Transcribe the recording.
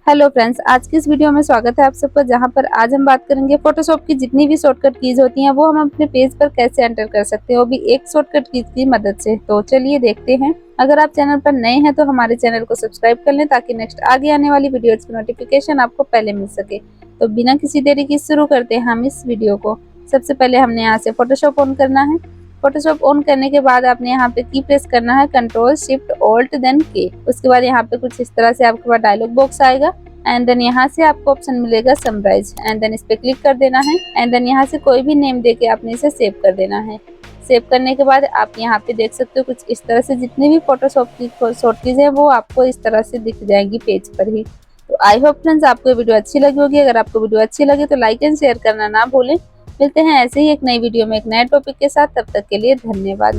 Hello friends, आज की इस वीडियो में स्वागत है आप सबका। जहां पर आज हम बात करेंगे फोटोशॉप की जितनी भी शॉर्टकट कीज होती हैं वो हम अपने पेज पर कैसे एंटर कर सकते हैं, वो भी एक शॉर्टकट कीज की मदद से। तो चलिए देखते हैं। अगर आप चैनल पर नए हैं तो हमारे चैनल को सब्सक्राइब कर लें ताकि नेक्स्ट आगे आने वाली वीडियोज की नोटिफिकेशन आपको पहले मिल सके। तो बिना किसी देरी की शुरू करते हैं हम इस वीडियो को। सबसे पहले हमने यहाँ से फोटोशॉप ऑन करना है। फोटोशॉप ऑन करने के बाद आपने यहाँ पे की प्रेस करना है, कंट्रोल शिफ्ट ऑल्ट देन के। उसके बाद यहाँ पे कुछ इस तरह से आपके पास डायलॉग बॉक्स आएगा एंड देन यहाँ से आपको ऑप्शन मिलेगा समराइज एंड देन इस पे क्लिक कर देना है एंड देन यहाँ से कोई भी नेम देके आपने इसे सेव कर देना है। सेव करने के बाद आप यहाँ पे देख सकते हो कुछ इस तरह से जितनी भी फोटोशॉप की शॉर्टकीज है वो आपको इस तरह से दिख जाएंगी पेज पर ही। तो आई होप फ्रेंड्स आपको वीडियो अच्छी लगी होगी। अगर आपको वीडियो अच्छी लगे तो लाइक एंड शेयर करना ना भूलें। मिलते हैं ऐसे ही एक नई वीडियो में एक नए टॉपिक के साथ। तब तक के लिए धन्यवाद।